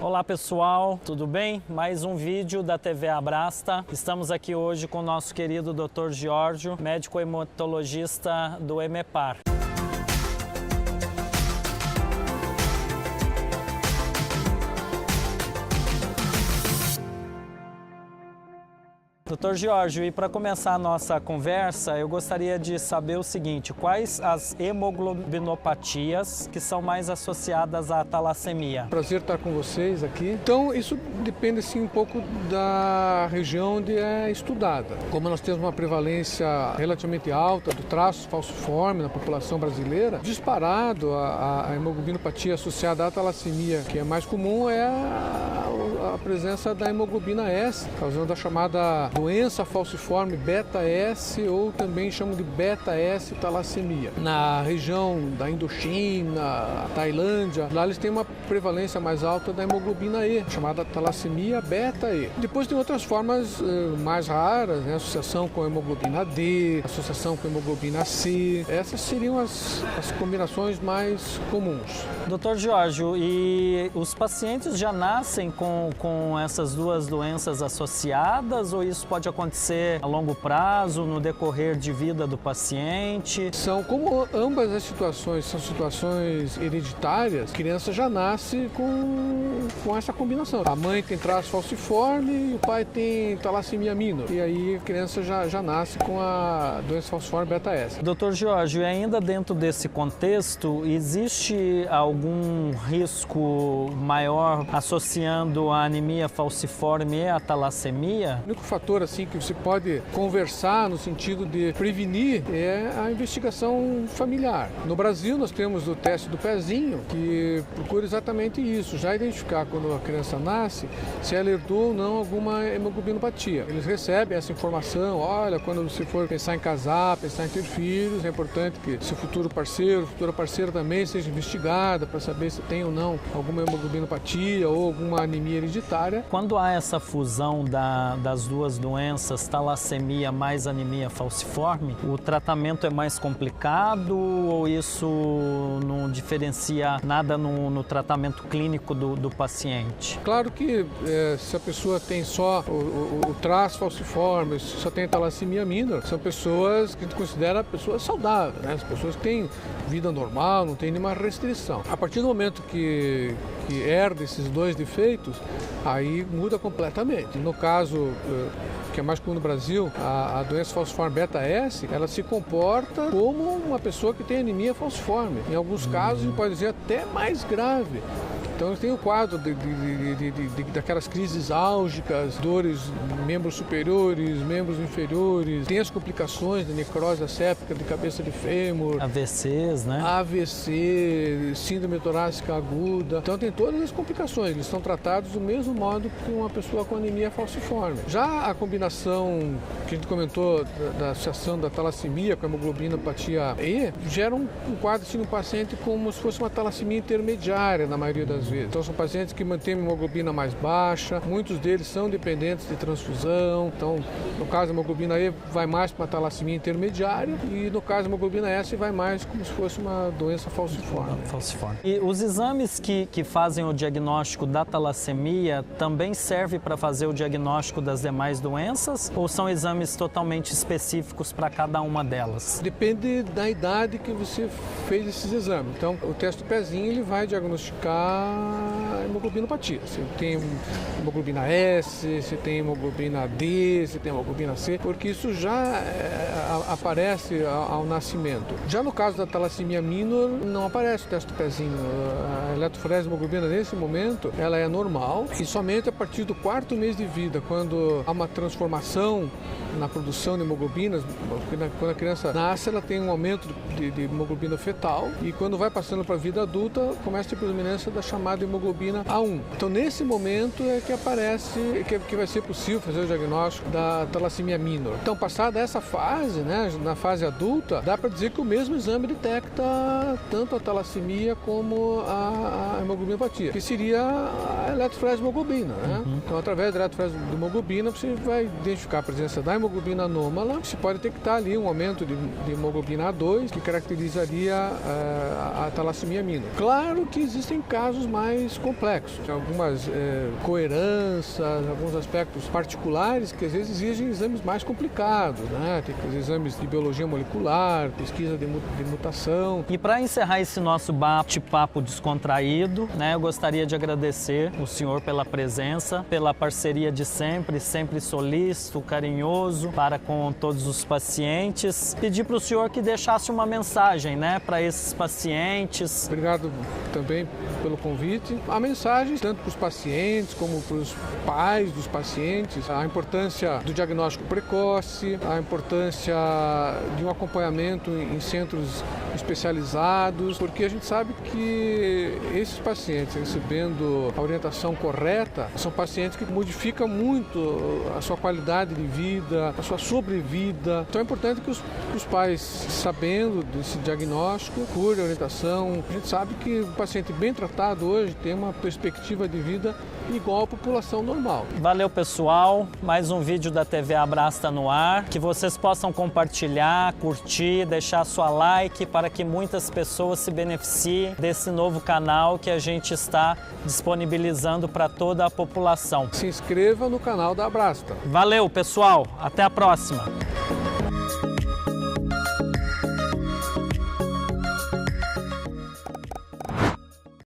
Olá pessoal, tudo bem? Mais um vídeo da TV Abrasta. Estamos aqui hoje com o nosso querido Dr. Giorgio, médico hematologista do EMEPAR. Dr. Giorgio, e para começar a nossa conversa, eu gostaria de saber o seguinte: quais as hemoglobinopatias que são mais associadas à talassemia? Prazer estar com vocês aqui. Então, isso depende assim, um pouco da região onde é estudada. Como nós temos uma prevalência relativamente alta do traço falciforme na população brasileira, disparado a hemoglobinopatia associada à talassemia, que é mais comum, é a presença da hemoglobina S, causando a chamada doença falciforme beta-S, ou também chamam de beta-S talassemia. Na região da Indochina, Tailândia, lá eles têm uma prevalência mais alta da hemoglobina E, chamada talassemia beta-E. Depois tem outras formas mais raras, né? Associação com hemoglobina D, associação com hemoglobina C. Essas seriam as combinações mais comuns. Dr. Giorgio, e os pacientes já nascem com essas duas doenças associadas, ou isso pode acontecer a longo prazo, no decorrer de vida do paciente? Como ambas as situações são situações hereditárias, a criança já nasce com essa combinação. A mãe tem traço falciforme e o pai tem talassemia minor. E aí a criança já nasce com a doença falciforme beta-S. Dr. Giorgio, ainda dentro desse contexto, existe algum risco maior associando a anemia falciforme e a talassemia? O único fator assim que você pode conversar no sentido de prevenir é a investigação familiar. No Brasil nós temos o teste do pezinho, que procura exatamente isso, já identificar quando a criança nasce se ela herdou ou não alguma hemoglobinopatia. Eles recebem essa informação: olha, quando você for pensar em casar, pensar em ter filhos, é importante que seu futura parceira também seja investigada para saber se tem ou não alguma hemoglobinopatia ou alguma anemia hereditária. Quando há essa fusão das duas doenças, talassemia mais anemia falciforme, o tratamento é mais complicado ou isso não diferencia nada no tratamento clínico do paciente? Claro que se a pessoa tem só o traço falciforme, só tem talassemia minor, são pessoas que a gente considera pessoas saudáveis, né? As pessoas que têm vida normal, não tem nenhuma restrição. A partir do momento que herda esses dois defeitos, aí muda completamente. No caso, que é mais comum no Brasil, a doença falciforme beta-S, ela se comporta como uma pessoa que tem anemia falciforme. Em alguns casos, pode dizer até mais grave. Então tem o quadro daquelas crises álgicas, dores membros superiores, membros inferiores, tem as complicações de necrose asséptica de cabeça de fêmur, AVCs, né? AVC, síndrome torácica aguda. Então tem todas as complicações, eles são tratados do mesmo modo que uma pessoa com anemia falciforme. Já a combinação que a gente comentou da associação da talassemia com a hemoglobinopatia E gera um quadro assim, no paciente como se fosse uma talassemia intermediária na maioria das vezes. Então são pacientes que mantêm hemoglobina mais baixa, muitos deles são dependentes de transfusão. Então, no caso da hemoglobina E vai mais para uma talassemia intermediária e no caso da hemoglobina S vai mais como se fosse uma doença falciforme. E os exames que fazem o diagnóstico da talassemia também servem para fazer o diagnóstico das demais doenças ou são exames totalmente específicos para cada uma delas? Depende da idade que você fez esses exames. Então, o teste do pezinho ele vai diagnosticar a hemoglobinopatia. Se tem hemoglobina S, se tem hemoglobina D, se tem hemoglobina C, porque isso já aparece ao nascimento. Já no caso da talassemia minor, não aparece o teste do pezinho. A eletroforese de hemoglobina nesse momento, ela é normal e somente a partir do 4º mês de vida, quando há uma transformação na produção de hemoglobinas, quando a criança nasce, ela tem um aumento de hemoglobina fetal e quando vai passando para a vida adulta, começa a ter predominância da chamada hemoglobina A1. Então, nesse momento é que aparece, que vai ser possível fazer o diagnóstico da talassemia minor. Então, passada essa fase, né, na fase adulta, dá para dizer que o mesmo exame detecta tanto a talassemia como a hemoglobinopatia, que seria a eletroforese de hemoglobina, né? Então, através da eletroforese de hemoglobina, você vai identificar a presença da hemoglobina anômala, você pode detectar ali um aumento de hemoglobina A2, que caracterizaria a talassemia mínima. Claro que existem casos mais complexos, algumas coerências, alguns aspectos particulares que às vezes exigem exames mais complicados, né? Tem que fazer exames de biologia molecular, pesquisa de mutação. E para encerrar esse nosso bate-papo descontraído, né, eu gostaria de agradecer o senhor pela presença, pela parceria de sempre solícito, carinhoso para com todos os pacientes. Pedir para o senhor que deixasse uma mensagem, né, para esses pacientes. Obrigado também pelo convite. A mensagem, tanto para os pacientes como para os pais dos pacientes, a importância do diagnóstico precoce, a importância de um acompanhamento em centros especializados, porque a gente sabe que esses pacientes recebendo a orientação correta são pacientes que modificam muito a sua qualidade de vida, a sua sobrevida. Então é importante que os pais, sabendo desse diagnóstico, procurem a orientação. A gente sabe que o paciente bem tratado hoje tem uma perspectiva de vida igual à população normal. Valeu, pessoal. Mais um vídeo da TV Abraço está no ar. Que vocês possam compartilhar, curtir, deixar sua like para que muitas pessoas se beneficiem desse novo canal que a gente está disponibilizando para toda a população. Se inscreva no canal da Abrasta. Valeu, pessoal. Até a próxima.